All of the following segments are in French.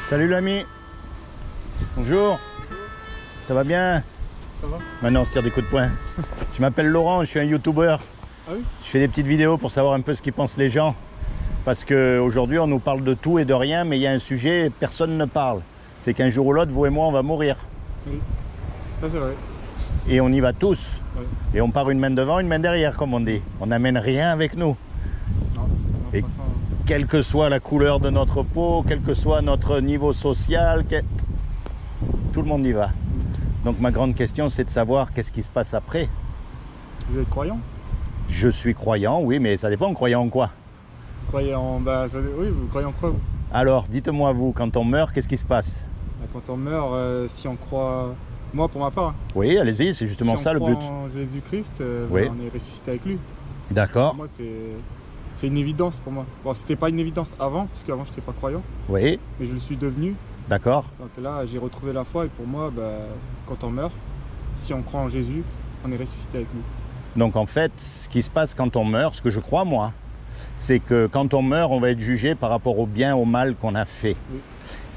Salut l'ami. Bonjour. Ça va bien? Ça va? Maintenant on se tire des coups de poing. Je m'appelle Laurent, je suis un youtubeur. Ah oui? Je fais des petites vidéos pour savoir un peu ce qu'ils pensent les gens. Parce qu'aujourd'hui on nous parle de tout et de rien, mais il y a un sujet, personne ne parle. C'est qu'un jour ou l'autre, vous et moi, on va mourir. Oui, ça c'est vrai. Et on y va tous. Ouais. Et on part une main devant, une main derrière, comme on dit. On n'amène rien avec nous. Non, Et franchement, quelle que soit la couleur de notre peau, quel que soit notre niveau social, tout le monde y va. Donc ma grande question, c'est de savoir qu'est-ce qui se passe après. vous êtes croyant? Je suis croyant, oui, mais ça dépend, croyant en quoi? Vous croyez en... oui, vous croyez en quoi vous? Alors, dites-moi vous, quand on meurt, qu'est-ce qui se passe? Quand on meurt, si on croit... Moi, pour ma part, Oui, allez-y, c'est justement si ça le but. on croit en Jésus-Christ, Oui. on est ressuscité avec lui. D'accord. Pour moi, c'est une évidence pour moi. Bon, c'était pas une évidence avant, parce qu'avant, je n'étais pas croyant, Oui, mais je le suis devenu. d'accord. Donc là, j'ai retrouvé la foi, et pour moi, quand on meurt, si on croit en Jésus, on est ressuscité avec lui. Donc en fait, ce qui se passe quand on meurt, ce que je crois moi, c'est que quand on meurt, on va être jugé par rapport au bien, au mal qu'on a fait. Oui.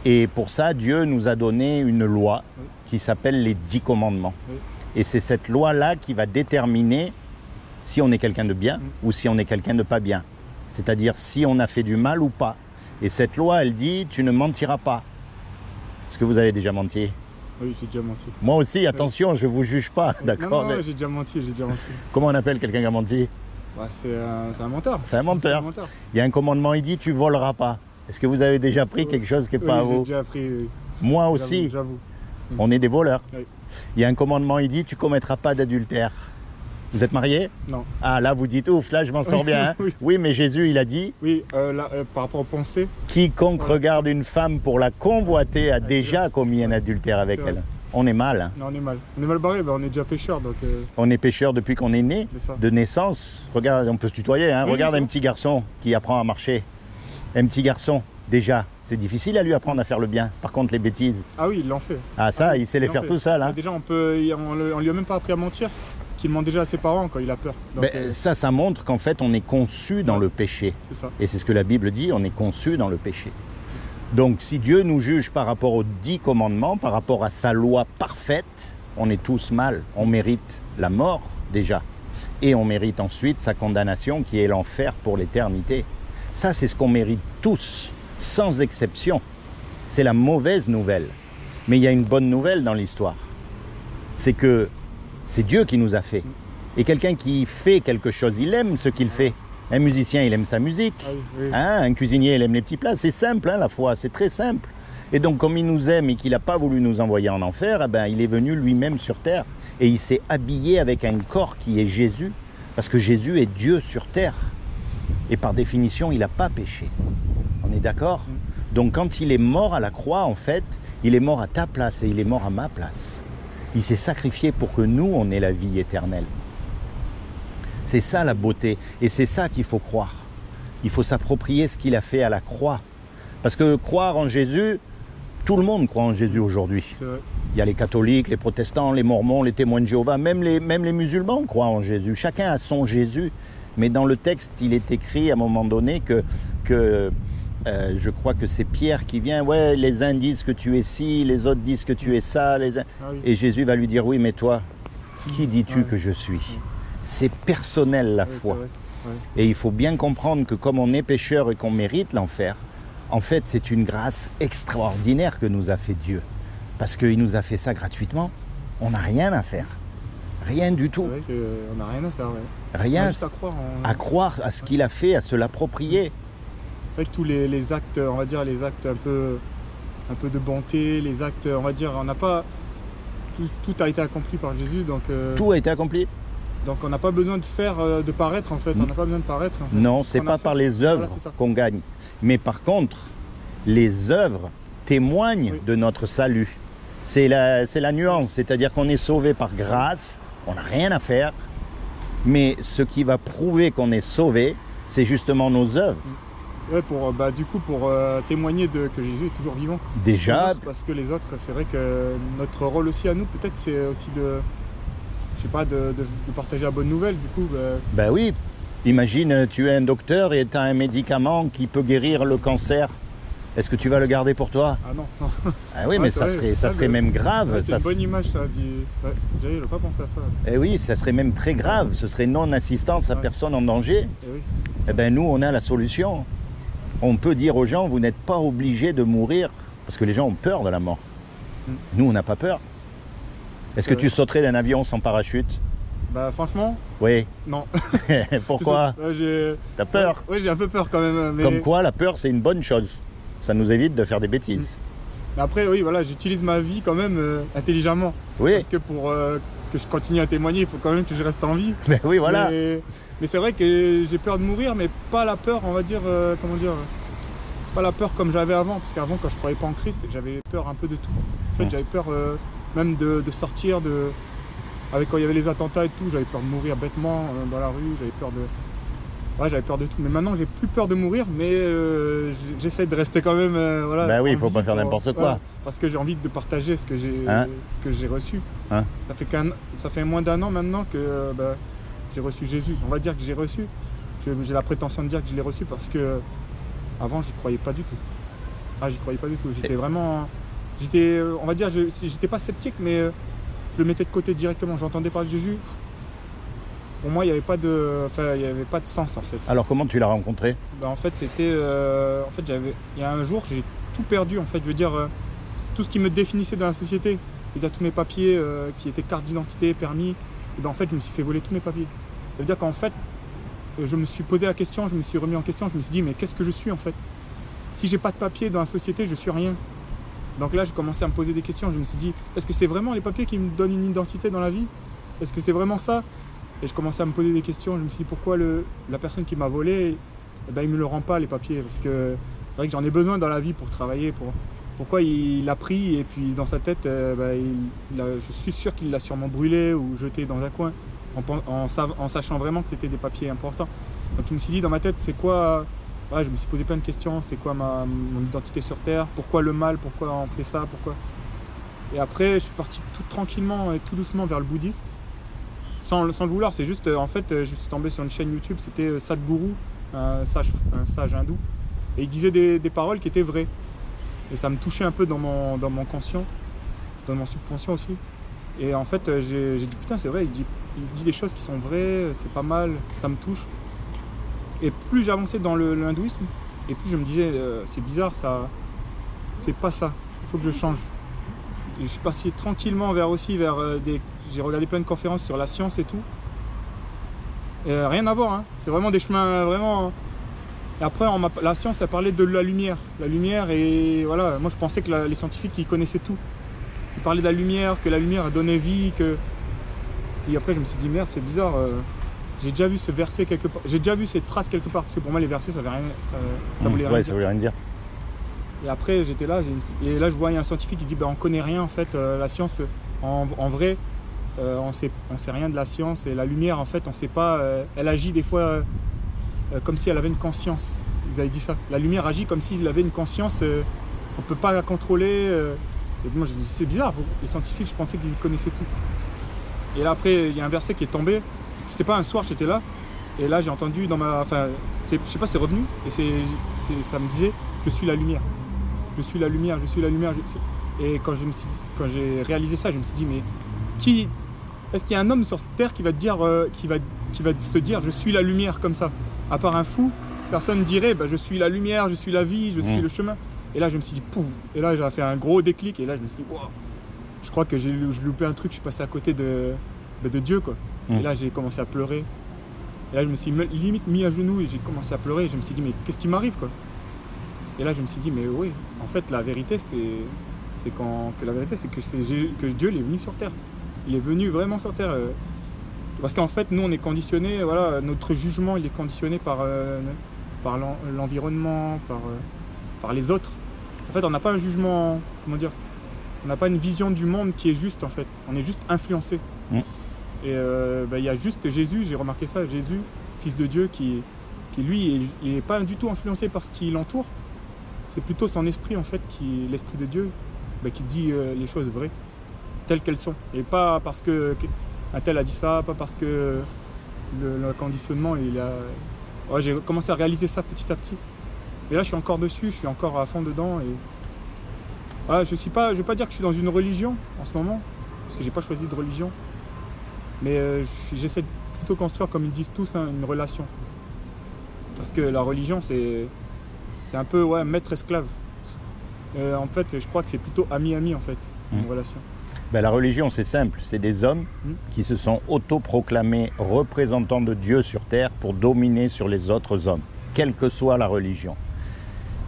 Et pour ça, Dieu nous a donné une loi Oui. qui s'appelle les 10 commandements. Oui. Et c'est cette loi-là qui va déterminer si on est quelqu'un de bien ou si on est quelqu'un de pas bien. C'est-à-dire si on a fait du mal ou pas. Et cette loi, elle dit, tu ne mentiras pas. Est-ce que vous avez déjà menti? Oui, j'ai déjà menti. Moi aussi, attention, je ne vous juge pas, Oui. d'accord? Non, j'ai déjà menti, j'ai déjà menti. Comment on appelle quelqu'un qui a menti? C'est un menteur. C'est un menteur. Il y a un commandement, il dit, tu voleras pas. Est-ce que vous avez déjà pris quelque chose qui n'est pas à vous? J'ai déjà pris, oui. Moi aussi, J'avoue. on est des voleurs. Oui. Il y a un commandement, il dit, tu commettras pas d'adultère. Vous êtes marié? Non. Ah, là, vous dites, ouf, là, je m'en sors bien. Hein. Oui. Oui, mais Jésus, il a dit, Oui, par rapport aux pensées. quiconque Ouais. regarde une femme pour la convoiter a déjà commis un adultère avec C'est vrai. elle. On est mal. Hein. Non, on est mal. On est mal barré, on est déjà pécheur, donc On est pécheur depuis qu'on est né, c'est ça. de naissance. Regarde, on peut se tutoyer. Hein. Oui, Regarde c'est un bon. petit garçon qui apprend à marcher. Un petit garçon, déjà, c'est difficile à lui apprendre à faire le bien. Par contre, les bêtises, Ah oui, il l'en fait. ah ça, Ah oui, il sait les en faire fait. tout seul. Hein. Déjà, on lui a même pas appris à mentir, qu'il ment déjà à ses parents quand il a peur. Donc, Ben, ça montre qu'en fait, on est conçu dans Ouais. le péché. c'est ça. Et c'est ce que la Bible dit, on est conçu dans le péché. Donc si Dieu nous juge par rapport aux 10 commandements, par rapport à sa loi parfaite, on est tous mal. On mérite la mort déjà. Et on mérite ensuite sa condamnation qui est l'enfer pour l'éternité. Ça, c'est ce qu'on mérite tous, sans exception. C'est la mauvaise nouvelle. Mais il y a une bonne nouvelle dans l'histoire. C'est que c'est Dieu qui nous a fait. Et quelqu'un qui fait quelque chose, il aime ce qu'il fait. Un musicien, il aime sa musique. Ah oui, oui. Hein, un cuisinier, il aime les petits plats. C'est simple, hein, la foi, c'est très simple. Et donc, comme il nous aime et qu'il n'a pas voulu nous envoyer en enfer, eh ben, il est venu lui-même sur terre. Et il s'est habillé avec un corps qui est Jésus. Parce que Jésus est Dieu sur terre. Et par définition, il n'a pas péché. On est d'accord? Donc, quand il est mort à la croix, en fait, il est mort à ta place et il est mort à ma place. Il s'est sacrifié pour que nous, on ait la vie éternelle. C'est ça la beauté. Et c'est ça qu'il faut croire. Il faut s'approprier ce qu'il a fait à la croix. Parce que croire en Jésus, tout le monde croit en Jésus aujourd'hui. C'est vrai. Il y a les catholiques, les protestants, les mormons, les témoins de Jéhovah, même les musulmans croient en Jésus. Chacun a son Jésus. Mais dans le texte, il est écrit à un moment donné je crois que c'est Pierre qui vient, ouais, les uns disent que tu es ci, les autres disent que tu es ça. Ah oui. Et Jésus va lui dire, oui, mais toi, qui dis-tu Ouais. que je suis? C'est personnel la Oui, foi. c'est vrai. Ouais. Et il faut bien comprendre que comme on est pécheur et qu'on mérite l'enfer, en fait, c'est une grâce extraordinaire que nous a fait Dieu. Parce qu'il nous a fait ça gratuitement. On n'a rien à faire. Rien du tout. C'est vrai qu'on n'a rien à faire. Ouais. On a Rien juste à croire. à croire à ce qu'il a fait, à se l'approprier. C'est vrai que tous les actes, on va dire les actes un peu de bonté, les actes, on va dire, on n'a pas... Tout a été accompli par Jésus, donc... Tout a été accompli. Donc on n'a pas besoin de faire, de paraître en fait, on n'a pas besoin de paraître. En fait. Non, Ce c'est qu'on a pas fait, par les œuvres voilà, c'est ça. qu'on gagne. Mais par contre, les œuvres témoignent Oui. de notre salut. C'est la nuance, c'est-à-dire qu'on est sauvé par grâce, on n'a rien à faire, mais ce qui va prouver qu'on est sauvé, c'est justement nos œuvres. Ouais, du coup, pour témoigner que Jésus est toujours vivant. Déjà, Parce que les autres, c'est vrai que notre rôle aussi à nous, peut-être, c'est aussi je sais pas, de partager la bonne nouvelle. Du coup, ben oui, imagine, tu es un docteur et tu as un médicament qui peut guérir le cancer. Est-ce que tu vas le garder pour toi? ah non, non. Ah oui, mais ça serait même grave. Ouais, c'est une bonne image, ça. Ouais, j'avais pas pensé à ça. Eh oui, ça serait même très grave. Ce serait non-assistance à personne en danger. Eh oui. Eh bien, nous, on a la solution. On peut dire aux gens, vous n'êtes pas obligés de mourir. Parce que les gens ont peur de la mort. Nous, on n'a pas peur. Est-ce que tu sauterais d'un avion sans parachute? Bah franchement, oui. Non. Pourquoi? T'as peur? Oui, j'ai un peu peur quand même. Mais... Comme quoi, la peur, c'est une bonne chose. Ça nous évite de faire des bêtises. Mais après, oui, voilà, j'utilise ma vie quand même intelligemment. Oui. Parce que pour que je continue à témoigner, il faut quand même que je reste en vie. Mais oui, voilà. Mais c'est vrai que j'ai peur de mourir, mais pas la peur, on va dire, comment dire, pas la peur comme j'avais avant. Parce qu'avant, quand je croyais pas en Christ, j'avais peur un peu de tout. En fait, j'avais peur même de sortir, avec quand il y avait les attentats et tout, j'avais peur de mourir bêtement dans la rue, j'avais peur de... Ouais, j'avais peur de tout, mais maintenant j'ai plus peur de mourir, mais j'essaie de rester quand même. Voilà, bah oui, il faut pas faire n'importe quoi. Parce que j'ai envie de partager ce que j'ai reçu. Hein? Ça fait moins d'un an maintenant que j'ai reçu Jésus. On va dire que j'ai reçu. J'ai la prétention de dire que je l'ai reçu parce que avant j'y croyais pas du tout. Ah, j'y croyais pas du tout. J'étais vraiment, on va dire, j'étais pas sceptique, mais je le mettais de côté directement. J'entendais parler de Jésus. Pour moi, il n'y avait pas de sens en fait. Alors comment tu l'as rencontré? En fait, c'était, il y a un jour, j'ai tout perdu en fait. Je veux dire, tout ce qui me définissait dans la société. Il y a tous mes papiers qui étaient carte d'identité, permis. Et en fait, je me suis fait voler tous mes papiers. Ça veut dire qu'en fait, je me suis posé la question, je me suis remis en question, je me suis dit, mais qu'est-ce que je suis en fait? Si j'ai pas de papiers dans la société, je suis rien. Donc là, j'ai commencé à me poser des questions. Je me suis dit, est-ce que c'est vraiment les papiers qui me donnent une identité dans la vie? Est-ce que c'est vraiment ça? Et je commençais à me poser des questions. Je me suis dit pourquoi la personne qui m'a volé, il ne me le rend pas les papiers. Parce que c'est vrai que j'en ai besoin dans la vie pour travailler. Pourquoi il l'a pris et puis dans sa tête, je suis sûr qu'il l'a sûrement brûlé ou jeté dans un coin en sachant vraiment que c'était des papiers importants. Donc je me suis dit dans ma tête, c'est quoi? Je me suis posé plein de questions. C'est quoi mon identité sur Terre? Pourquoi le mal? Pourquoi on fait ça? Pourquoi? Et après, je suis parti tout tranquillement et tout doucement vers le bouddhisme. Sans le vouloir, c'est juste, en fait, je suis tombé sur une chaîne YouTube, c'était Sadhguru, un sage hindou, et il disait des paroles qui étaient vraies. Et ça me touchait un peu dans mon conscient, dans mon subconscient aussi. Et en fait, j'ai dit, putain, c'est vrai, il dit des choses qui sont vraies, c'est pas mal, ça me touche. Et plus j'avançais dans l'hindouisme, et plus je me disais, c'est bizarre, c'est pas ça, il faut que je change. Et je suis passé tranquillement vers j'ai regardé plein de conférences sur la science et tout. Et rien à voir, hein. C'est vraiment des chemins vraiment. Et après, la science a parlé de la lumière. La lumière, et voilà, moi je pensais que les scientifiques ils connaissaient tout. Ils parlaient de la lumière, que la lumière a donné vie, Puis après je me suis dit merde, c'est bizarre. J'ai déjà vu ce verset quelque part. J'ai déjà vu cette phrase quelque part. Parce que pour moi les versets ça voulait rien dire. Et après j'étais là, et là je voyais un scientifique qui dit on connaît rien en fait, la science en vrai, on sait rien de la science, et la lumière en fait on sait pas, elle agit des fois comme si elle avait une conscience. Ils avaient dit ça. La lumière agit comme s'il avait une conscience, on peut pas la contrôler. Et moi je dis c'est bizarre, les scientifiques je pensais qu'ils connaissaient tout. Et là après il y a un verset qui est tombé, je sais pas, un soir j'étais là, et là j'ai entendu je sais pas, c'est revenu, et ça me disait je suis la lumière. Je suis la lumière, je suis la lumière. Et quand j'ai réalisé ça, je me suis dit, mais est-ce qu'il y a un homme sur Terre qui va te dire, qui va se dire, je suis la lumière comme ça? À part un fou, personne ne dirait, je suis la lumière, je suis la vie, je suis le chemin. Et là, je me suis dit, pouf. Et là, j'ai fait un gros déclic. Et là, je me suis dit, wow, je crois que j'ai loupé un truc. Je suis passé à côté de Dieu, quoi. Et là, j'ai commencé à pleurer. Et là, je me suis limite mis à genoux et j'ai commencé à pleurer. Et je me suis dit, mais qu'est-ce qui m'arrive, quoi? Et là, je me suis dit, mais oui, en fait, la vérité, c'est que Dieu il est venu sur Terre. Il est venu vraiment sur Terre. Parce qu'en fait, nous, on est conditionnés, voilà, notre jugement, il est conditionné par l'environnement, par les autres. En fait, on n'a pas un jugement, comment dire, on n'a pas une vision du monde qui est juste, en fait. On est juste influencé. Et il y a juste Jésus, j'ai remarqué ça, Jésus, Fils de Dieu, qui qui lui, il n'est pas du tout influencé par ce qui l'entoure. C'est plutôt son esprit, en fait, l'esprit de Dieu, qui dit les choses vraies, telles qu'elles sont. Et pas parce qu'un tel a dit ça, pas parce que le conditionnement, Ouais, j'ai commencé à réaliser ça petit à petit. Et là, je suis encore dessus, je suis encore à fond dedans. Et voilà, je ne vais pas dire que je suis dans une religion en ce moment, parce que j'ai pas choisi de religion. Mais j'essaie de plutôt construire, comme ils disent tous, une relation. Parce que la religion, c'est un peu maître-esclave. En fait, je crois que c'est plutôt ami-ami, en fait, une relation. La religion, c'est simple. C'est des hommes qui se sont autoproclamés représentants de Dieu sur terre pour dominer sur les autres hommes, quelle que soit la religion.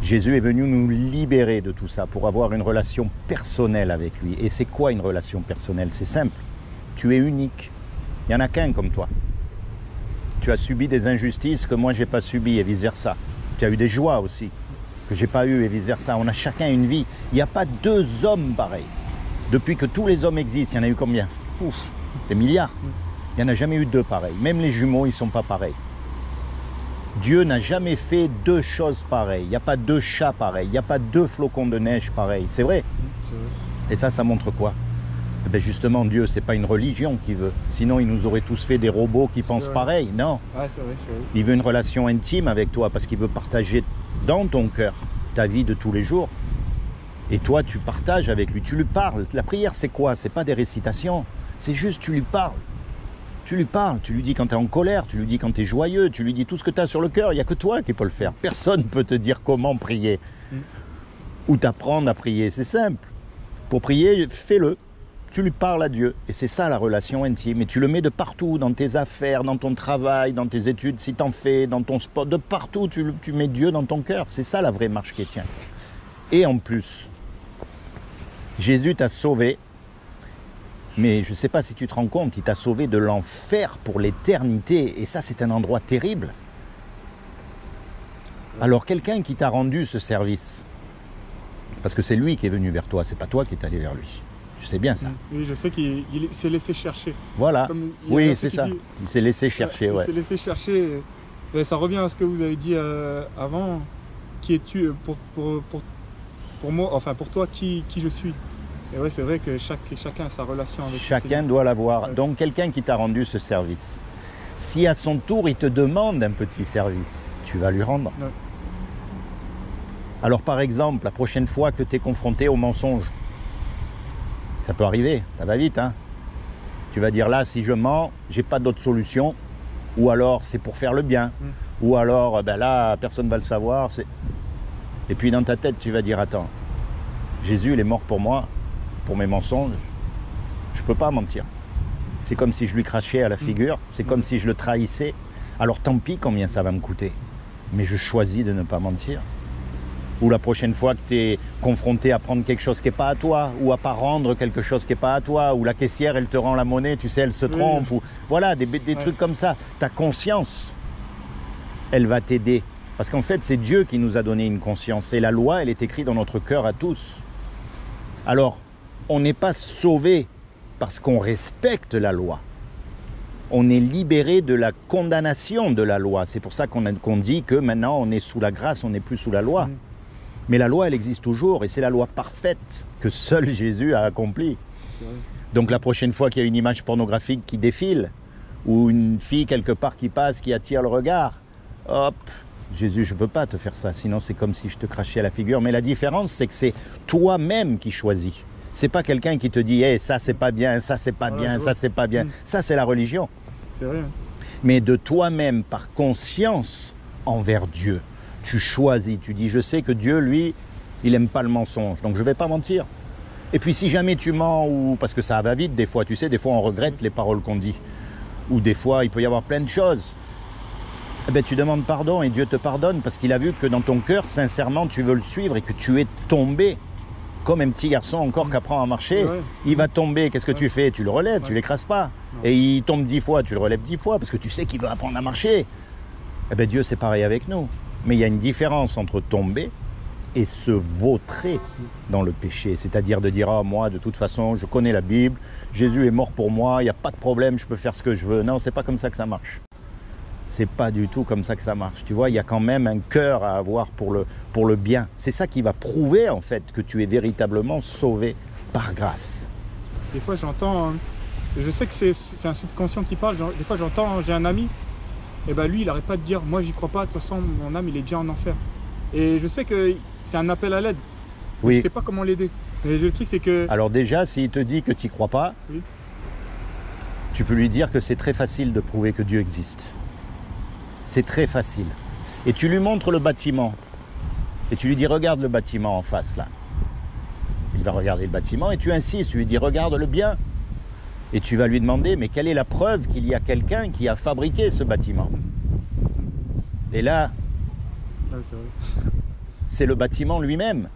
Jésus est venu nous libérer de tout ça pour avoir une relation personnelle avec lui. Et c'est quoi une relation personnelle? C'est simple. Tu es unique. Il n'y en a qu'un comme toi. Tu as subi des injustices que moi, je n'ai pas subies et vice-versa. Tu as eu des joies aussi que je n'ai pas eues et vice-versa. On a chacun une vie. Il n'y a pas deux hommes pareils. Depuis que tous les hommes existent, il y en a eu combien? Ouf, des milliards. Il n'y en a jamais eu deux pareils. Même les jumeaux, ils ne sont pas pareils. Dieu n'a jamais fait deux choses pareilles. Il n'y a pas deux chats pareils. Il n'y a pas deux flocons de neige pareils. C'est vrai. C'est vrai. Et ça montre quoi? Justement, Dieu, ce n'est pas une religion qu'il veut. Sinon, il nous aurait tous fait des robots qui pensent pareil. Non. Ouais, c'est vrai. Il veut une relation intime avec toi parce qu'il veut partager dans ton cœur ta vie de tous les jours. Et toi, tu partages avec lui, tu lui parles. La prière, c'est quoi? C'est pas des récitations. C'est juste, tu lui parles. Tu lui parles, tu lui dis quand tu es en colère, tu lui dis quand tu es joyeux, tu lui dis tout ce que tu as sur le cœur. Il n'y a que toi qui peux le faire. Personne ne peut te dire comment prier ou t'apprendre à prier. C'est simple. Pour prier, fais-le. Tu lui parles à Dieu. Et c'est ça la relation intime. Et tu le mets de partout, dans tes affaires, dans ton travail, dans tes études, si tu en fais, dans ton sport. De partout, tu mets Dieu dans ton cœur. C'est ça la vraie marche chrétienne. Et en plus, Jésus t'a sauvé, mais je ne sais pas si tu te rends compte, il t'a sauvé de l'enfer pour l'éternité, et ça c'est un endroit terrible. Alors quelqu'un qui t'a rendu ce service, parce que c'est lui qui est venu vers toi, c'est pas toi qui es allé vers lui. Tu sais bien ça. Oui, je sais qu'il s'est laissé chercher. Voilà, oui c'est ça, il s'est laissé chercher. Il s'est laissé chercher, et ça revient à ce que vous avez dit avant, qui es-tu pour moi, enfin pour toi, qui je suis. Et ouais, c'est vrai que chacun a sa relation avec chacun doit l'avoir. Ouais. Donc quelqu'un qui t'a rendu ce service, si à son tour il te demande un petit service, tu vas lui rendre. Ouais. Alors par exemple, la prochaine fois que tu es confronté au mensonge, ça peut arriver, ça va vite, hein. Tu vas dire là, si je mens, j'ai pas d'autre solution, ou alors c'est pour faire le bien, ou alors là, personne ne va le savoir. Et puis dans ta tête, tu vas dire, attends, Jésus, il est mort pour moi, pour mes mensonges. Je ne peux pas mentir. C'est comme si je lui crachais à la figure, c'est comme si je le trahissais. Alors tant pis combien ça va me coûter. Mais je choisis de ne pas mentir. Ou la prochaine fois que tu es confronté à prendre quelque chose qui n'est pas à toi, ou à pas rendre quelque chose qui n'est pas à toi, ou la caissière, elle te rend la monnaie, tu sais, elle se trompe, ou voilà, des trucs comme ça. Ta conscience, elle va t'aider. Parce qu'en fait, c'est Dieu qui nous a donné une conscience. Et la loi, elle est écrite dans notre cœur à tous. Alors, on n'est pas sauvé parce qu'on respecte la loi. On est libéré de la condamnation de la loi. C'est pour ça qu'on dit que maintenant, on est sous la grâce, on n'est plus sous la loi. Mais la loi, elle existe toujours. Et c'est la loi parfaite que seul Jésus a accomplie. Donc la prochaine fois qu'il y a une image pornographique qui défile, ou une fille quelque part qui passe, qui attire le regard, hop, Jésus, je ne peux pas te faire ça, sinon c'est comme si je te crachais à la figure. Mais la différence, c'est que c'est toi-même qui choisis. C'est pas quelqu'un qui te dit hey, ça c'est pas bien, ça c'est pas bien, ça c'est pas bien. Ça c'est la religion. C'est vrai. Mais de toi-même, par conscience envers Dieu, tu choisis. Tu dis je sais que Dieu, lui, il n'aime pas le mensonge, donc je ne vais pas mentir. Et puis si jamais tu mens, ou parce que ça va vite des fois, tu sais, des fois on regrette les paroles qu'on dit. Ou des fois il peut y avoir plein de choses. Eh bien, tu demandes pardon et Dieu te pardonne parce qu'il a vu que dans ton cœur, sincèrement, tu veux le suivre et que tu es tombé. Comme un petit garçon encore qui apprend à marcher, il va tomber, qu'est-ce que tu fais? Tu le relèves, tu ne l'écrases pas. Et il tombe 10 fois, tu le relèves 10 fois parce que tu sais qu'il veut apprendre à marcher. Eh bien, Dieu, c'est pareil avec nous. Mais il y a une différence entre tomber et se vautrer dans le péché. C'est-à-dire de dire, oh, moi, de toute façon, je connais la Bible, Jésus est mort pour moi, il n'y a pas de problème, je peux faire ce que je veux. Non, c'est pas comme ça que ça marche. C'est pas du tout comme ça que ça marche. Tu vois, il y a quand même un cœur à avoir pour le bien. C'est ça qui va prouver en fait que tu es véritablement sauvé par grâce. Des fois, j'entends, je sais que c'est un subconscient qui parle. Des fois, j'entends, j'ai un ami, et ben lui, il n'arrête pas de dire, moi, j'y crois pas. De toute façon, mon âme, il est déjà en enfer. Et je sais que c'est un appel à l'aide. Oui. Je sais pas comment l'aider. Mais le truc, c'est que. Alors déjà, s'il te dit que tu n'y crois pas, Oui. tu peux lui dire que c'est très facile de prouver que Dieu existe. C'est très facile. Et tu lui montres le bâtiment. Et tu lui dis, regarde le bâtiment en face, là. Il va regarder le bâtiment et tu insistes, tu lui dis, regarde le bien. Et tu vas lui demander, mais quelle est la preuve qu'il y a quelqu'un qui a fabriqué ce bâtiment? Et là, Ah, c'est vrai. c'est le bâtiment lui-même.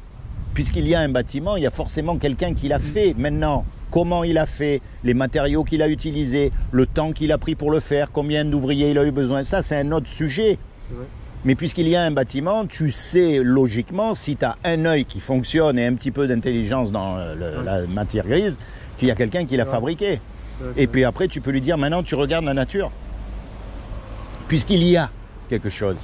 Puisqu'il y a un bâtiment, il y a forcément quelqu'un qui l'a fait. Maintenant, comment il a fait, les matériaux qu'il a utilisés, le temps qu'il a pris pour le faire, combien d'ouvriers il a eu besoin, ça c'est un autre sujet. C'est vrai. Mais puisqu'il y a un bâtiment, tu sais logiquement, si tu as un œil qui fonctionne et un petit peu d'intelligence dans la matière grise, qu'il y a quelqu'un qui l'a fabriqué. Ouais, Et puis après, tu peux lui dire, maintenant tu regardes la nature. Puisqu'il y a quelque chose.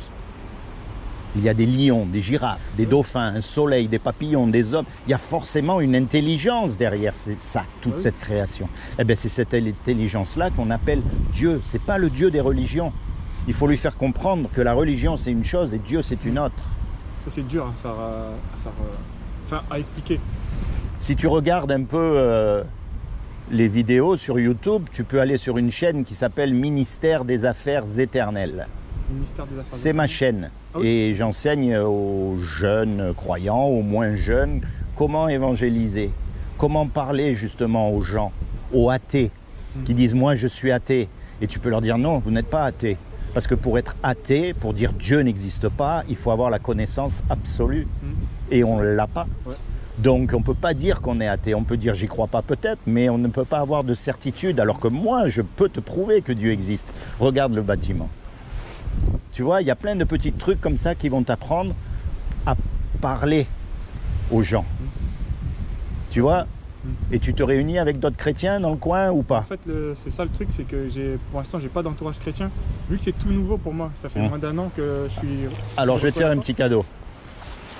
Il y a des lions, des girafes, des dauphins, un soleil, des papillons, des hommes. Il y a forcément une intelligence derrière ça, toute cette création. Eh bien, c'est cette intelligence-là qu'on appelle Dieu. Ce n'est pas le Dieu des religions. Il faut lui faire comprendre que la religion, c'est une chose et Dieu, c'est une autre. Ça, c'est dur à expliquer. Si tu regardes un peu les vidéos sur YouTube, tu peux aller sur une chaîne qui s'appelle Ministère des Affaires Éternelles. Ministère des Affaires. C'est ma chaîne. Ah oui. Et j'enseigne aux jeunes croyants, aux moins jeunes, comment évangéliser, comment parler justement aux gens, aux athées, qui disent « moi je suis athée ». Et tu peux leur dire « non, vous n'êtes pas athée ». Parce que pour être athée, pour dire Dieu n'existe pas, il faut avoir la connaissance absolue. Et on ne l'a pas. Ouais. Donc on ne peut pas dire qu'on est athée. On peut dire j'y crois pas peut-être, mais on ne peut pas avoir de certitude. Alors que moi, je peux te prouver que Dieu existe. Regarde le bâtiment. Tu vois, il y a plein de petits trucs comme ça qui vont t'apprendre à parler aux gens. Tu vois? Et tu te réunis avec d'autres chrétiens dans le coin ou pas? En fait, c'est ça le truc, c'est que pour l'instant, j'ai pas d'entourage chrétien. Vu que c'est tout nouveau pour moi, ça fait moins d'un an que je suis. Alors je vais te faire un petit cadeau.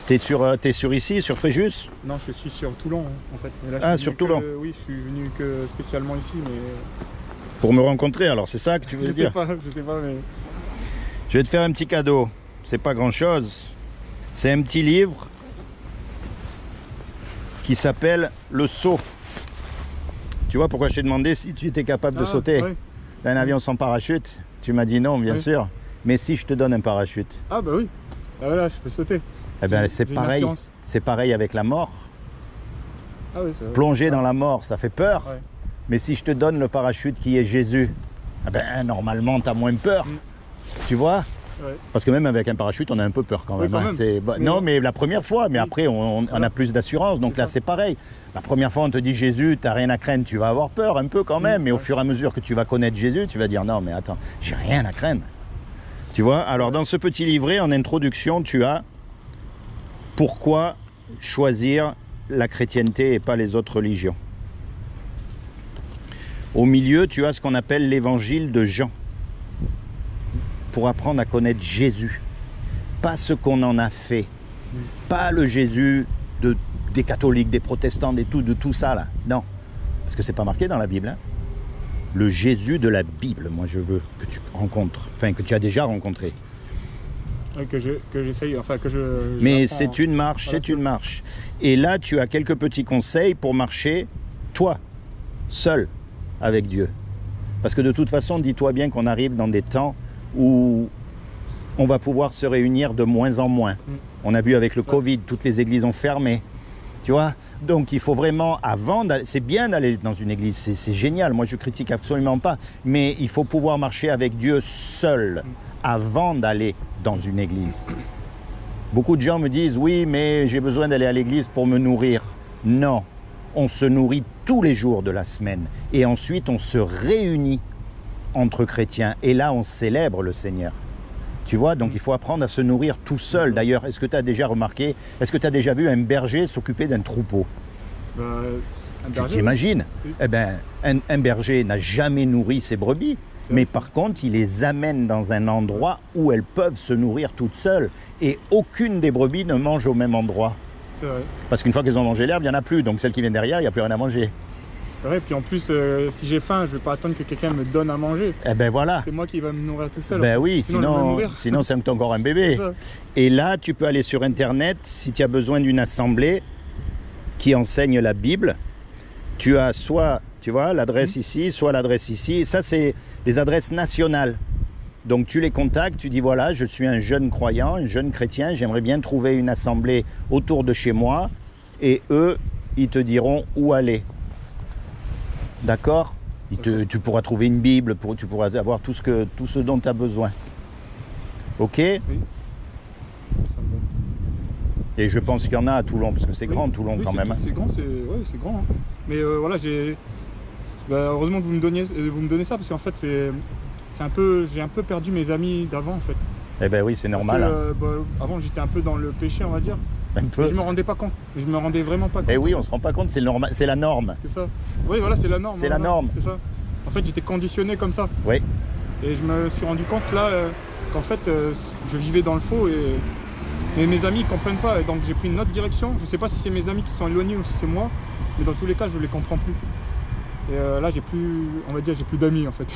T'es sur ici, sur Fréjus? Non, je suis sur Toulon en fait. Mais là, Ah, je suis sur venu Toulon. Oui, je suis venu que spécialement ici, mais. Pour me rencontrer, alors c'est ça que tu veux Je dire? sais pas, mais. Je vais te faire un petit cadeau. C'est pas grand chose. C'est un petit livre qui s'appelle Le saut. Tu vois pourquoi je t'ai demandé si tu étais capable de sauter ouais. d'un avion sans parachute? Tu m'as dit non, bien sûr. Mais si je te donne un parachute, Ah bah oui. Ah, voilà, je peux sauter. eh bien J'ai c'est une pareil. assurance. C'est pareil avec la mort. Ah oui, c'est vrai. Plonger dans la mort, ça fait peur. Ouais. Mais si je te donne le parachute qui est Jésus, eh ben, normalement, tu as moins peur. Tu vois? Ouais. Parce que même avec un parachute, on a un peu peur quand Oui, même. quand hein. même. Mais non, mais la première fois, mais oui. après, on a plus d'assurance. Donc C'est là, ça. c'est pareil. La première fois, on te dit Jésus, tu n'as rien à craindre. Tu vas avoir peur un peu quand même. Mais au fur et à mesure que tu vas connaître Jésus, tu vas dire non, mais attends, j'ai rien à craindre. Tu vois? Alors, dans ce petit livret, en introduction, tu as pourquoi choisir la chrétienté et pas les autres religions. Au milieu, tu as ce qu'on appelle l'évangile de Jean. Pour apprendre à connaître Jésus. Pas ce qu'on en a fait. Pas le Jésus des catholiques, des protestants, de tout ça là. Non. Parce que c'est pas marqué dans la Bible. Hein. Le Jésus de la Bible, moi je veux que tu rencontres. Enfin, que tu as déjà rencontré. Ouais, que j'essaye, enfin que je. Mais j'apprends. c'est une marche, Voilà, c'est une marche. Et là, tu as quelques petits conseils pour marcher, toi, seul, avec Dieu. Parce que de toute façon, dis-toi bien qu'on arrive dans des temps où on va pouvoir se réunir de moins en moins. On a vu avec le Covid, toutes les églises ont fermé. Tu vois? Donc il faut vraiment, avant d'aller, c'est bien d'aller dans une église, c'est génial, moi je critique absolument pas, mais il faut pouvoir marcher avec Dieu seul avant d'aller dans une église. Beaucoup de gens me disent, oui, mais j'ai besoin d'aller à l'église pour me nourrir. Non, on se nourrit tous les jours de la semaine et ensuite on se réunit entre chrétiens et là on célèbre le Seigneur. Tu vois, donc il faut apprendre à se nourrir tout seul. D'ailleurs, est-ce que tu as déjà remarqué, est-ce que tu as déjà vu un berger s'occuper d'un troupeau? Un Tu berger, t'imagines? oui. Eh ben, un berger n'a jamais nourri ses brebis. C'est Mais vrai, par contre, il les amène dans un endroit où elles peuvent se nourrir toutes seules. Et aucune des brebis ne mange au même endroit. c'est vrai. Parce qu'une fois qu'elles ont mangé l'herbe, il n'y en a plus. Donc celles qui viennent derrière, il n'y a plus rien à manger. C'est vrai, puis en plus, si j'ai faim, je vais pas attendre que quelqu'un me donne à manger. Eh ben voilà. C'est moi qui va me nourrir tout seul. Ben oui, Sinon, je vais mourir. sinon c'est encore un C'est bébé. ça. Et là, tu peux aller sur Internet, si tu as besoin d'une assemblée qui enseigne la Bible, tu as soit, tu vois, l'adresse ici, soit l'adresse ici. Et ça, c'est les adresses nationales. Donc tu les contactes, tu dis voilà, je suis un jeune croyant, un jeune chrétien, j'aimerais bien trouver une assemblée autour de chez moi. Et eux, ils te diront où aller. D'accord? Tu pourras trouver une Bible, tu pourras avoir tout ce dont tu as besoin. Ok? Oui. Ça me va. Et je pense qu'il y en a à Toulon, parce que c'est Oui. grand Toulon Oui, quand c'est même. Hein. C'est grand, c'est grand. Hein. Mais voilà, heureusement que vous me donnez ça, parce qu'en fait, j'ai un peu perdu mes amis d'avant, en fait. Eh ben oui, c'est Parce normal. que, avant, j'étais un peu dans le péché, on va dire. Un peu. Et je me rendais pas compte. Je me rendais vraiment pas compte. Eh oui, on se rend pas compte, c'est la norme. C'est ça. Oui, voilà, c'est la norme. C'est la voilà, norme. C'est ça. En fait, j'étais conditionné comme ça. Oui. Et je me suis rendu compte là qu'en fait, je vivais dans le faux et mes amis ne comprennent pas. Et donc j'ai pris une autre direction. Je sais pas si c'est mes amis qui se sont éloignés ou si c'est moi, mais dans tous les cas, je ne les comprends plus. Et là, j'ai plus, on va dire, j'ai plus d'amis en fait.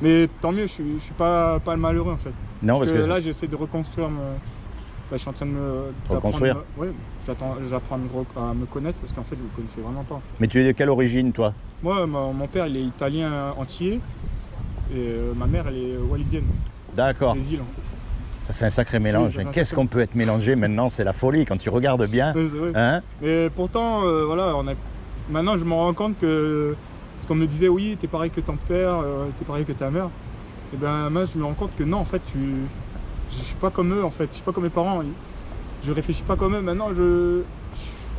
Mais tant mieux, je suis pas malheureux en fait. Non, parce que là, j'essaie de reconstruire. Je suis en train de Reconstruire. Ouais, j'apprends à me connaître parce qu'en fait, je ne me connaissais vraiment pas. Mais tu es de quelle origine, toi? Moi, mon père, il est italien entier et ma mère, elle est wallisienne, D'accord. des îles en fait. Ça fait un sacré mélange. Oui, ça fait un Qu'est-ce sacré- qu'on peut être mélangé maintenant? C'est la folie quand tu regardes bien. Ouais, c'est vrai. Hein? Mais pourtant, voilà, maintenant, je me rends compte que parce qu'on me disait, oui, t'es pareil que ton père, t'es pareil que ta mère. Et ben, moi, je me rends compte que non, en fait, je suis pas comme eux, en fait. Je suis pas comme mes parents. Je réfléchis pas comme eux. Maintenant, je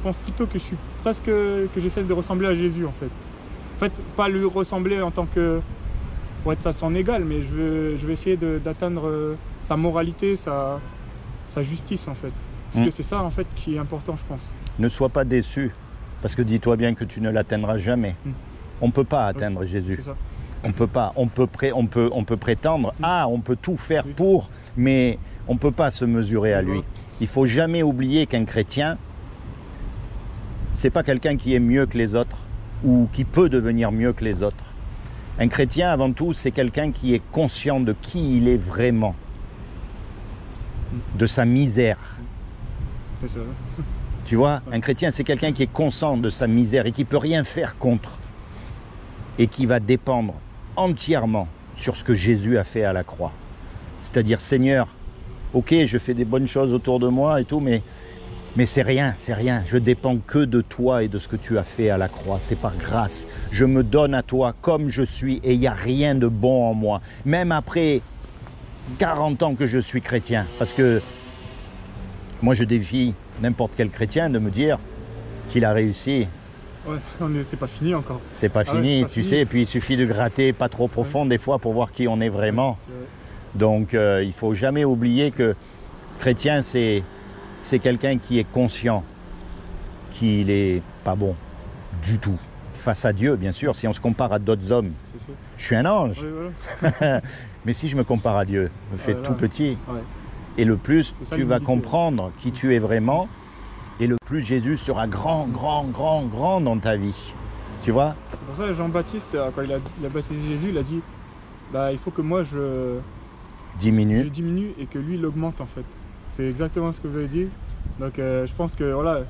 pense plutôt que je suis presque que j'essaie de ressembler à Jésus, en fait. En fait, pas lui ressembler en tant que pour être à son égal, mais je vais essayer d'atteindre sa moralité, sa justice, en fait. Parce que c'est ça, en fait, qui est important, je pense. Ne sois pas déçu, parce que dis-toi bien que tu ne l'atteindras jamais. On ne peut pas atteindre Jésus. C'est ça. On peut pas. On peut prétendre, on peut tout faire pour, mais on ne peut pas se mesurer à lui. Il faut jamais oublier qu'un chrétien, c'est pas quelqu'un qui est mieux que les autres ou qui peut devenir mieux que les autres. Un chrétien, avant tout, c'est quelqu'un qui est conscient de qui il est vraiment, de sa misère. C'est ça. Tu vois, un chrétien, c'est quelqu'un qui est conscient de sa misère et qui peut rien faire contre et qui va dépendre entièrement sur ce que Jésus a fait à la croix. C'est-à-dire, Seigneur, ok, je fais des bonnes choses autour de moi et tout, mais c'est rien, c'est rien. Je dépends que de toi et de ce que tu as fait à la croix. C'est par grâce. Je me donne à toi comme je suis et il n'y a rien de bon en moi. Même après 40 ans que je suis chrétien. Parce que moi, je défie n'importe quel chrétien de me dire qu'il a réussi. Ouais, c'est pas fini encore. C'est pas Ah ouais, fini, c'est pas tu fini. sais. Et puis, il suffit de gratter pas trop profond des fois pour voir qui on est vraiment. C'est vrai. Donc, il faut jamais oublier que chrétien, c'est quelqu'un qui est conscient qu'il est pas bon du tout. Face à Dieu, bien sûr, si on se compare à d'autres hommes. C'est ça. Je suis un ange, Ouais, voilà. mais si je me compare à Dieu, je me fais Voilà. tout petit. Ouais. Et le plus C'est ça, tu vas l'humilité. comprendre qui tu es vraiment, et le plus Jésus sera grand, grand, grand, grand dans ta vie. Tu vois? C'est pour ça que Jean-Baptiste, quand il a baptisé Jésus, il a dit bah, il faut que moi je 10 minutes. diminue et que lui il augmente en fait. C'est exactement ce que vous avez dit. Donc je pense que voilà,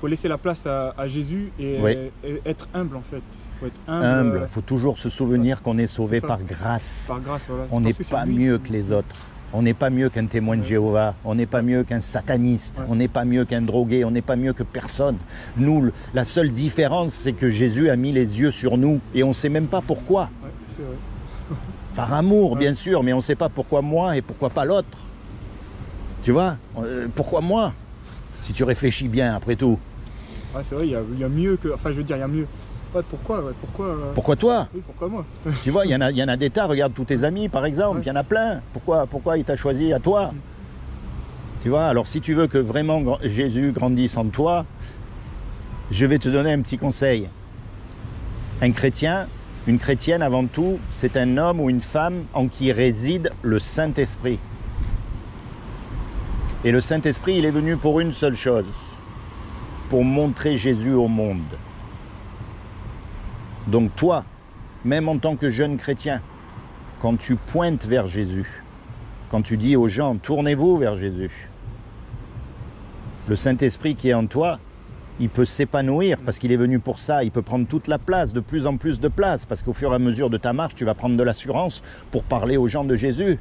faut laisser la place à Jésus et, Oui. et être humble en fait. Il faut être Humble, humble, il faut toujours se souvenir qu'on est sauvé c'est ça. par grâce. par grâce. Voilà. On C'est n'est parce que c'est pas lui. mieux que les autres. On n'est pas mieux qu'un témoin de Ouais, Jéhovah. On n'est pas mieux qu'un sataniste. Ouais. On n'est pas mieux qu'un drogué. On n'est pas mieux que personne. Nous, la seule différence, c'est que Jésus a mis les yeux sur nous et on ne sait même pas pourquoi. Ouais, c'est vrai. Par amour, Ouais. bien sûr, mais on ne sait pas pourquoi moi et pourquoi pas l'autre. Tu vois? Pourquoi moi? Si tu réfléchis bien, après tout. Ouais, c'est vrai, il y a mieux que. Enfin, je veux dire, il y a mieux. Ouais, pourquoi Pourquoi toi? Oui, pourquoi moi? Tu vois, il y en a des tas, regarde tous tes amis par exemple, Ouais. il y en a plein. Pourquoi il t'a choisi à toi? Tu vois, alors si tu veux que vraiment Jésus grandisse en toi, je vais te donner un petit conseil. Un chrétien, Une chrétienne, avant tout, c'est un homme ou une femme en qui réside le Saint-Esprit. Et le Saint-Esprit, il est venu pour une seule chose, pour montrer Jésus au monde. Donc toi, même en tant que jeune chrétien, quand tu pointes vers Jésus, quand tu dis aux gens, tournez-vous vers Jésus, le Saint-Esprit qui est en toi, il peut s'épanouir parce qu'il est venu pour ça, il peut prendre toute la place, de plus en plus de place, parce qu'au fur et à mesure de ta marche, tu vas prendre de l'assurance pour parler aux gens de Jésus.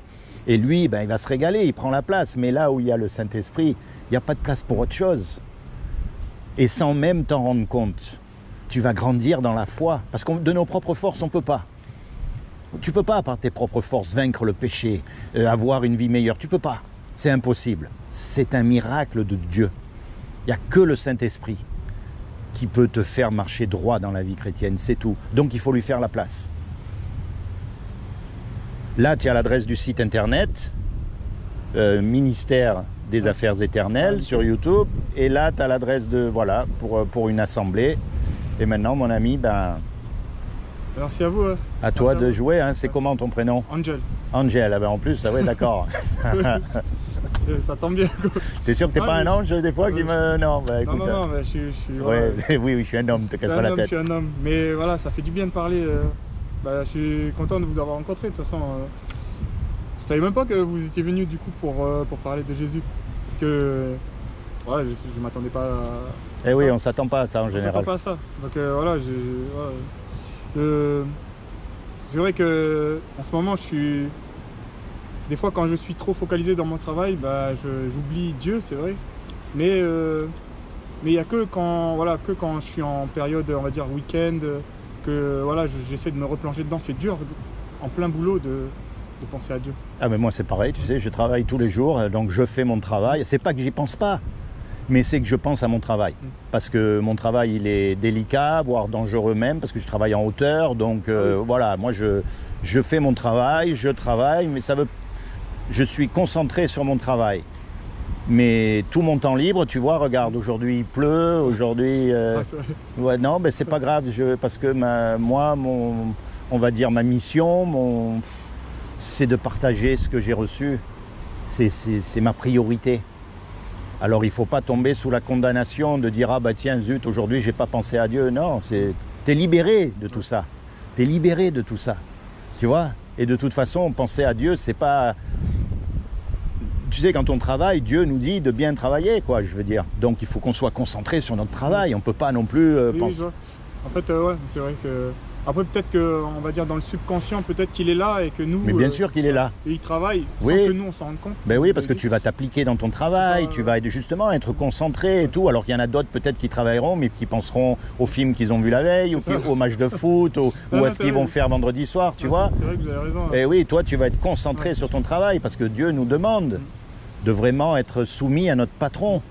Et lui, ben, il va se régaler, il prend la place. Mais là où il y a le Saint-Esprit, il n'y a pas de place pour autre chose. Et sans même t'en rendre compte, tu vas grandir dans la foi. Parce que de nos propres forces, on ne peut pas. Tu ne peux pas, par tes propres forces, vaincre le péché, avoir une vie meilleure. Tu ne peux pas. C'est impossible. C'est un miracle de Dieu. Il n'y a que le Saint-Esprit qui peut te faire marcher droit dans la vie chrétienne, c'est tout. Donc il faut lui faire la place. Là, tu as l'adresse du site internet, ministère des Affaires éternelles sur YouTube. Et là, tu as l'adresse de, voilà, pour une assemblée. Et maintenant, mon ami, ben... Merci à vous. À toi de jouer, hein. C'est comment ton prénom? Angel. Angel, ah ben en plus, ah ouais, d'accord. Ça tombe bien. T'es sûr que t'es pas un ange des fois qui me... Non, bah écoute. Non, je suis... Ouais, oui, je suis un homme, te casse pas la tête. Je suis un homme, mais voilà, ça fait du bien de parler. Je suis content de vous avoir rencontré, de toute façon. Je savais même pas que vous étiez venu du coup pour parler de Jésus. Parce que ouais, je m'attendais pas à oui, on s'attend pas à ça en général. On s'attend pas à ça. Donc voilà, c'est vrai que en ce moment, des fois quand je suis trop focalisé dans mon travail, j'oublie Dieu, c'est vrai. Mais il n'y a que quand je suis en période, on va dire week-end, que voilà, j'essaie de me replonger dedans. C'est dur en plein boulot de penser à Dieu. Ah mais moi c'est pareil, tu sais, je travaille tous les jours, donc je fais mon travail. C'est pas que j'y pense pas, mais c'est que je pense à mon travail. Parce que mon travail, il est délicat, voire dangereux même, parce que je travaille en hauteur. Donc voilà, moi je fais mon travail, je travaille, mais je suis concentré sur mon travail. Mais tout mon temps libre, tu vois, regarde, aujourd'hui il pleut, aujourd'hui... ouais, non, mais c'est pas grave, parce que on va dire ma mission, c'est de partager ce que j'ai reçu. C'est ma priorité. Alors il ne faut pas tomber sous la condamnation de dire « Ah bah tiens, zut, aujourd'hui j'ai pas pensé à Dieu ». Non, t'es libéré de tout ça. T'es libéré de tout ça. Tu vois? Et de toute façon, penser à Dieu, c'est pas... Tu sais, quand on travaille, Dieu nous dit de bien travailler, quoi, je veux dire. Donc il faut qu'on soit concentré sur notre travail. On ne peut pas non plus penser... Oui, en fait, ouais, c'est vrai que... Après, peut-être qu'on va dire dans le subconscient, peut-être qu'il est là et que nous... Mais bien sûr qu'il est là. Et il travaille sans que nous, on s'en rende compte. Ben oui, parce que tu vas t'appliquer dans ton travail, tu vas justement être concentré et tout. Alors qu'il y en a d'autres peut-être qui travailleront, mais qui penseront au film qu'ils ont vu la veille, au match de foot, ou à ce qu'ils vont faire vendredi soir, tu vois. C'est vrai que vous avez raison. Et oui, toi, tu vas être concentré sur ton travail, parce que Dieu nous demande de vraiment être soumis à notre patron.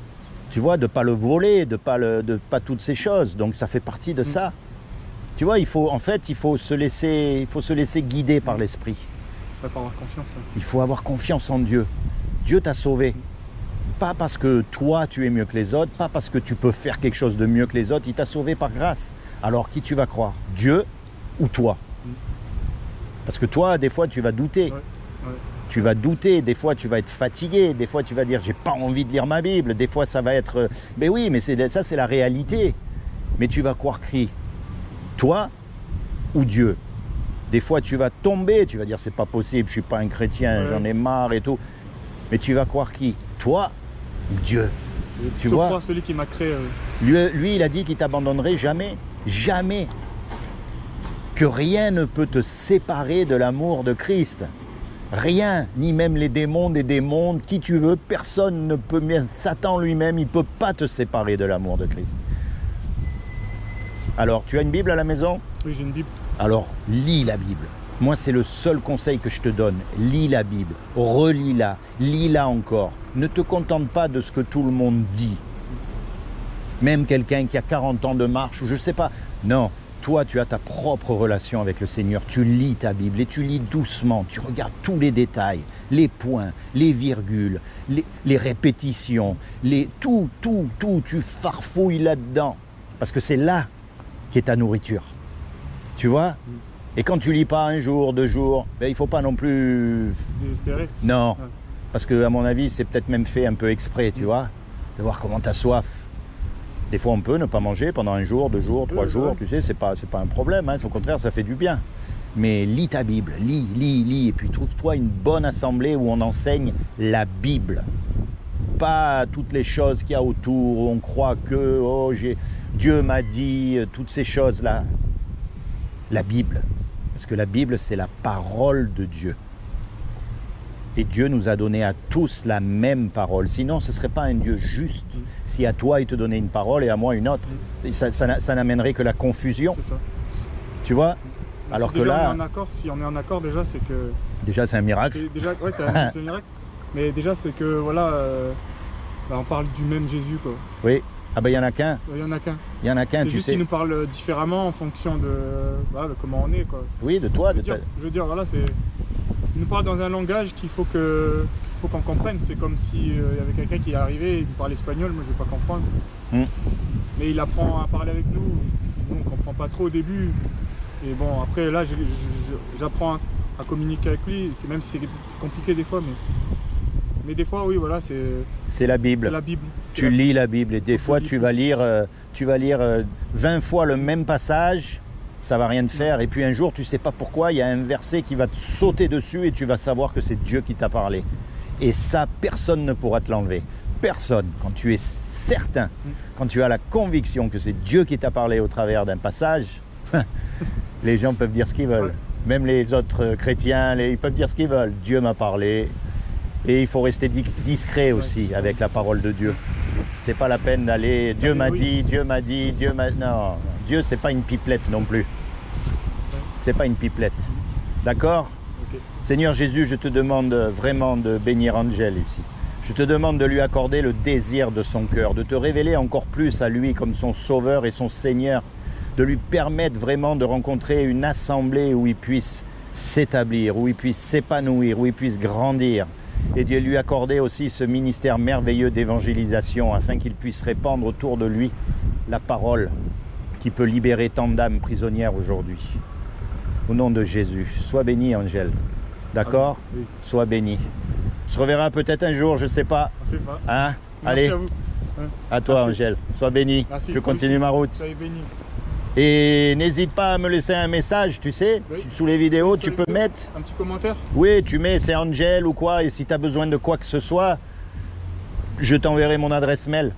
Tu vois, de ne pas le voler, de pas toutes ces choses. Donc ça fait partie de ça. Tu vois, il faut se laisser guider par l'esprit. Il faut avoir confiance. Il faut avoir confiance en Dieu. Dieu t'a sauvé. Pas parce que toi, tu es mieux que les autres, pas parce que tu peux faire quelque chose de mieux que les autres. Il t'a sauvé par grâce. Alors, qui tu vas croire? Dieu ou toi? Parce que toi, des fois, tu vas douter. Tu vas douter, des fois tu vas être fatigué, des fois tu vas dire j'ai pas envie de lire ma Bible, des fois ça va être... Mais oui, mais ça c'est la réalité. Mais tu vas croire qui? Toi ou Dieu? Des fois tu vas tomber, tu vas dire c'est pas possible, je suis pas un chrétien, j'en ai marre et tout. Mais tu vas croire qui? Toi ou Dieu? Tu vois, croire celui qui m'a créé. Lui, il a dit qu'il t'abandonnerait jamais. Jamais. Que rien ne peut te séparer de l'amour de Christ. Rien, ni même les démons des démons, qui tu veux, personne ne peut, même Satan lui-même, il ne peut pas te séparer de l'amour de Christ. Alors, tu as une Bible à la maison? Oui, j'ai une Bible. Alors, lis la Bible. Moi, c'est le seul conseil que je te donne. Lis la Bible, relis-la, lis-la encore. Ne te contente pas de ce que tout le monde dit. Même quelqu'un qui a 40 ans de marche, ou je ne sais pas. Non. Toi, tu as ta propre relation avec le Seigneur, tu lis ta Bible et tu lis doucement, tu regardes tous les détails, les points, les virgules, les répétitions, tout, tu farfouilles là-dedans. Parce que c'est là qu'est ta nourriture. Tu vois? Et quand tu lis pas un jour, 2 jours, ben, il ne faut pas non plus... Désespéré. Non, Ouais. parce que à mon avis, c'est peut-être même fait un peu exprès, tu vois, de voir comment tu as soif. Des fois, on peut ne pas manger pendant 1 jour, 2 jours, 3 jours, ouais. tu sais, c'est pas un problème, hein, au contraire, ça fait du bien. Mais lis ta Bible, lis, et puis trouve-toi une bonne assemblée où on enseigne la Bible. Pas toutes les choses qu'il y a autour, où on croit que oh, Dieu m'a dit, toutes ces choses-là. La Bible, parce que la Bible, c'est la parole de Dieu. Et Dieu nous a donné à tous la même parole. Sinon, ce ne serait pas un Dieu juste si à toi, il te donnait une parole et à moi une autre. Ça n'amènerait que la confusion, C'est ça. tu vois. Mais Alors si que déjà là, on est en accord, si on est en accord déjà, c'est que... déjà, c'est un miracle. Déjà, ouais, c'est un miracle. Mais déjà, c'est que, voilà, bah, on parle du même Jésus, quoi. Oui. Ah ben, il n'y en a qu'un. Il y en a qu'un. Il y en a qu'un, C'est tu juste sais. qu'il nous parle différemment en fonction de, voilà, de comment on est, quoi. Oui, de toi. Je veux dire, voilà, c'est... Il nous parle dans un langage qu'il faut qu'on comprenne. C'est comme si il y avait quelqu'un qui est arrivé, il nous parle espagnol, moi je vais pas comprendre. Mais il apprend à parler avec nous, nous on comprend pas trop au début. Et bon, après là, j'apprends à communiquer avec lui, même si c'est compliqué des fois, mais des fois, oui, voilà, c'est la Bible. c'est la Bible. Tu lis la Bible et des fois lis tu vas lire 20 fois le même passage, ça va rien te faire. Et puis un jour, tu sais pas pourquoi, il y a un verset qui va te sauter dessus et tu vas savoir que c'est Dieu qui t'a parlé. Et ça, personne ne pourra te l'enlever. Personne. Quand tu es certain, quand tu as la conviction que c'est Dieu qui t'a parlé au travers d'un passage, les gens peuvent dire ce qu'ils veulent. Ouais. Même les autres chrétiens, ils peuvent dire ce qu'ils veulent. Dieu m'a parlé. Et il faut rester discret aussi avec la parole de Dieu. C'est pas la peine d'aller, Dieu m'a dit, Dieu m'a dit, Dieu m'a... Non, Dieu c'est pas une pipelette non plus. C'est pas une pipelette. D'accord ? Ok. Seigneur Jésus, je te demande vraiment de bénir Angel ici. Je te demande de lui accorder le désir de son cœur, de te révéler encore plus à lui comme son sauveur et son Seigneur, de lui permettre vraiment de rencontrer une assemblée où il puisse s'établir, où il puisse s'épanouir, où il puisse grandir. Et Dieu lui accorder aussi ce ministère merveilleux d'évangélisation afin qu'il puisse répandre autour de lui la parole qui peut libérer tant d'âmes prisonnières aujourd'hui. Au nom de Jésus, sois béni Angel. D'accord ? Oui. Sois béni. On se reverra peut-être un jour, je ne sais pas. On sait pas. Hein ? Merci Allez, à vous. à toi Merci. Angel. Sois béni. Merci. Je continue ma route. Soyez bénis. Et n'hésite pas à me laisser un message, tu sais, Oui. sous les vidéos, Sur tu les peux vidéos. mettre. Un petit commentaire. Oui, tu mets c'est Angel ou quoi, et si tu as besoin de quoi que ce soit, je t'enverrai mon adresse mail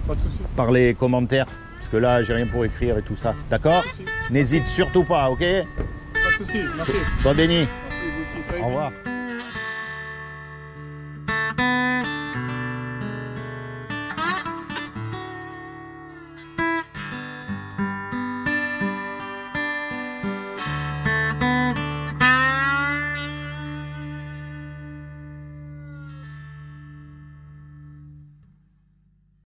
Pas de soucis. par les commentaires, parce que là, j'ai rien pour écrire et tout ça. D'accord ? Pas de soucis. N'hésite surtout pas, ok ? Pas de soucis. Merci. Sois béni. Merci vous aussi. Soyez Au bénis. revoir.